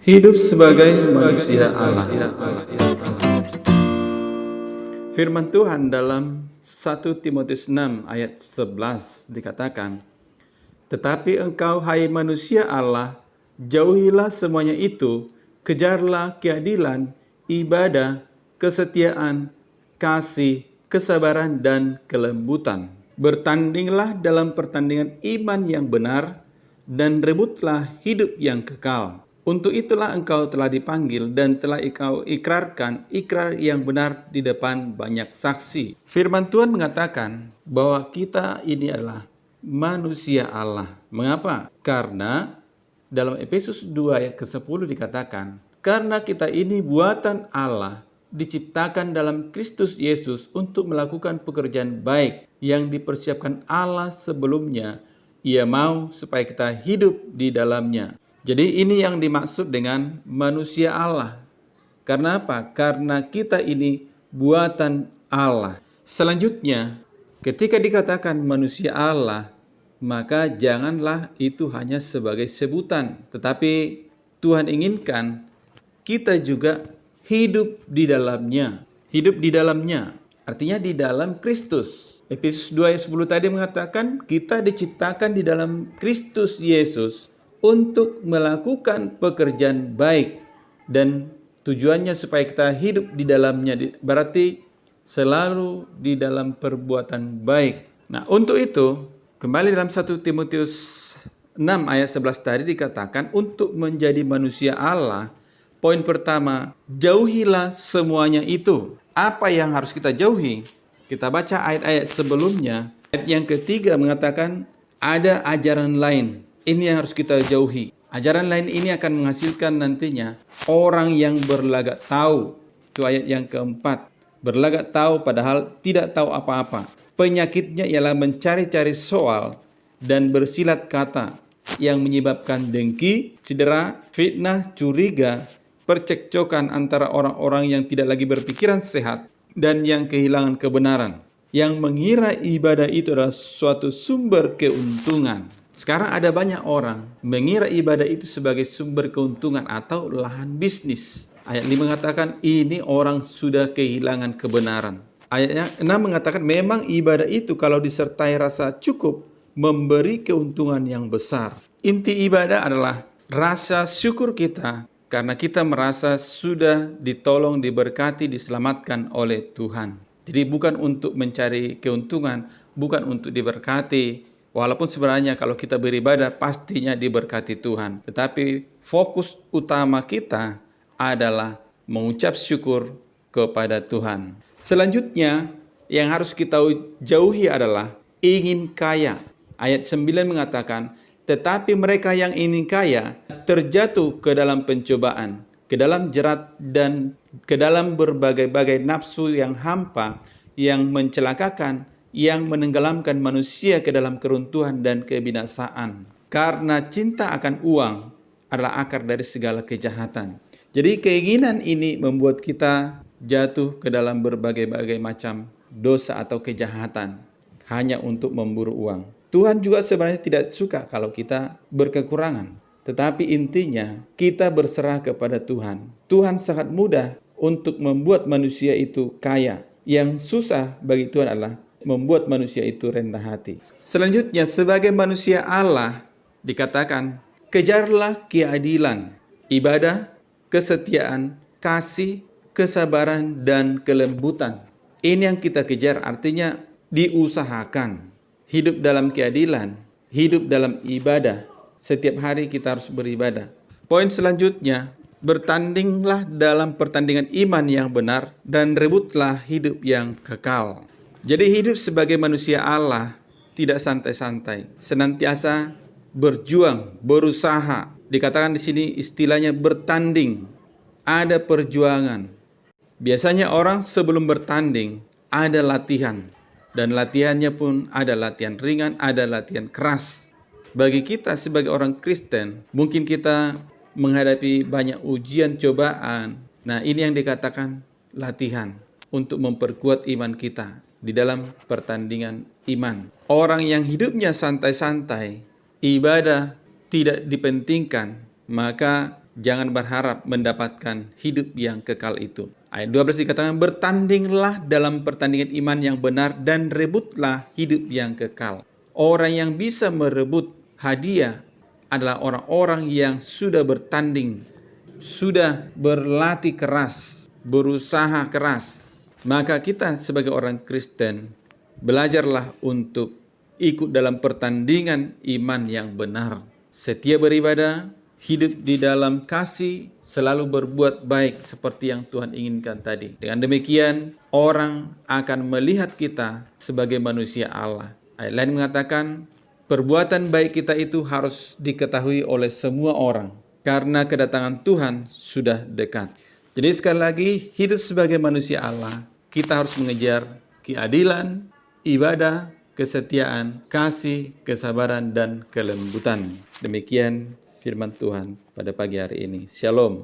Hidup sebagai manusia Allah. Firman Tuhan dalam 1 Timotius 6 ayat 11 dikatakan, "Tetapi engkau, hai manusia Allah, jauhilah semuanya itu, kejarlah keadilan, ibadah, kesetiaan, kasih, kesabaran, dan kelembutan. Bertandinglah dalam pertandingan iman yang benar, dan rebutlah hidup yang kekal. Untuk itulah engkau telah dipanggil dan telah engkau ikrarkan ikrar yang benar di depan banyak saksi." Firman Tuhan mengatakan bahwa kita ini adalah manusia Allah. Mengapa? Karena dalam Efesus 2 ayat ke-10 dikatakan, karena kita ini buatan Allah, diciptakan dalam Kristus Yesus untuk melakukan pekerjaan baik yang dipersiapkan Allah sebelumnya. Ia mau supaya kita hidup di dalamnya. Jadi ini yang dimaksud dengan manusia Allah. Karena apa? Karena kita ini buatan Allah. Selanjutnya, ketika dikatakan manusia Allah, maka janganlah itu hanya sebagai sebutan. Tetapi Tuhan inginkan kita juga hidup di dalamnya. Hidup di dalamnya, artinya di dalam Kristus. Efesus 2 ayat 10 tadi mengatakan kita diciptakan di dalam Kristus Yesus untuk melakukan pekerjaan baik, dan tujuannya supaya kita hidup di dalamnya, berarti selalu di dalam perbuatan baik. Nah, untuk itu kembali dalam 1 Timotius 6 ayat 11 tadi dikatakan untuk menjadi manusia Allah, poin pertama, jauhilah semuanya itu. Apa yang harus kita jauhi? Kita baca ayat-ayat sebelumnya. Ayat yang ketiga mengatakan ada ajaran lain. Ini yang harus kita jauhi. Ajaran lain ini akan menghasilkan nantinya orang yang berlagak tahu. Itu ayat yang keempat. Berlagak tahu padahal tidak tahu apa-apa. Penyakitnya ialah mencari-cari soal dan bersilat kata yang menyebabkan dengki, cedera, fitnah, curiga, percekcokan antara orang-orang yang tidak lagi berpikiran sehat dan yang kehilangan kebenaran, yang mengira ibadah itu adalah suatu sumber keuntungan. Sekarang ada banyak orang mengira ibadah itu sebagai sumber keuntungan atau lahan bisnis. Ayat 5 mengatakan ini orang sudah kehilangan kebenaran. Ayatnya 6 mengatakan memang ibadah itu kalau disertai rasa cukup memberi keuntungan yang besar. Inti ibadah adalah rasa syukur kita karena kita merasa sudah ditolong, diberkati, diselamatkan oleh Tuhan. Jadi bukan untuk mencari keuntungan, bukan untuk diberkati. Walaupun sebenarnya kalau kita beribadah pastinya diberkati Tuhan. Tetapi fokus utama kita adalah mengucap syukur kepada Tuhan. Selanjutnya yang harus kita jauhi adalah ingin kaya. Ayat 9 mengatakan, tetapi mereka yang ingin kaya terjatuh ke dalam pencobaan, ke dalam jerat dan ke dalam berbagai-bagai nafsu yang hampa, yang mencelakakan, yang menenggelamkan manusia ke dalam keruntuhan dan kebinasaan. Karena cinta akan uang adalah akar dari segala kejahatan. Jadi keinginan ini membuat kita jatuh ke dalam berbagai-bagai macam dosa atau kejahatan hanya untuk memburu uang. Tuhan juga sebenarnya tidak suka kalau kita berkekurangan. Tetapi intinya kita berserah kepada Tuhan. Tuhan sangat mudah untuk membuat manusia itu kaya. Yang susah bagi Tuhan adalah membuat manusia itu rendah hati. Selanjutnya, sebagai manusia Allah dikatakan, kejarlah keadilan, ibadah, kesetiaan, kasih, kesabaran, dan kelembutan. Ini yang kita kejar, artinya diusahakan. Hidup dalam keadilan, hidup dalam ibadah. Setiap hari kita harus beribadah. Poin selanjutnya, bertandinglah dalam pertandingan iman yang benar dan rebutlah hidup yang kekal. Jadi hidup sebagai manusia Allah tidak santai-santai, senantiasa berjuang, berusaha. Dikatakan di sini istilahnya bertanding, ada perjuangan. Biasanya orang sebelum bertanding ada latihan, dan latihannya pun ada latihan ringan, ada latihan keras. Bagi kita sebagai orang Kristen, mungkin kita menghadapi banyak ujian, cobaan. Nah, ini yang dikatakan latihan untuk memperkuat iman kita di dalam pertandingan iman. Orang yang hidupnya santai-santai, ibadah tidak dipentingkan, maka jangan berharap mendapatkan hidup yang kekal itu. Ayat 12 dikatakan, bertandinglah dalam pertandingan iman yang benar dan rebutlah hidup yang kekal. Orang yang bisa merebut hadiah adalah orang-orang yang sudah bertanding, sudah berlatih keras, berusaha keras. Maka kita sebagai orang Kristen, belajarlah untuk ikut dalam pertandingan iman yang benar. Setia beribadah, hidup di dalam kasih, selalu berbuat baik seperti yang Tuhan inginkan tadi. Dengan demikian, orang akan melihat kita sebagai manusia Allah. Ayat lain mengatakan, perbuatan baik kita itu harus diketahui oleh semua orang, karena kedatangan Tuhan sudah dekat. Jadi sekali lagi, hidup sebagai manusia Allah, kita harus mengejar keadilan, ibadah, kesetiaan, kasih, kesabaran, dan kelembutan. Demikian firman Tuhan pada pagi hari ini. Shalom.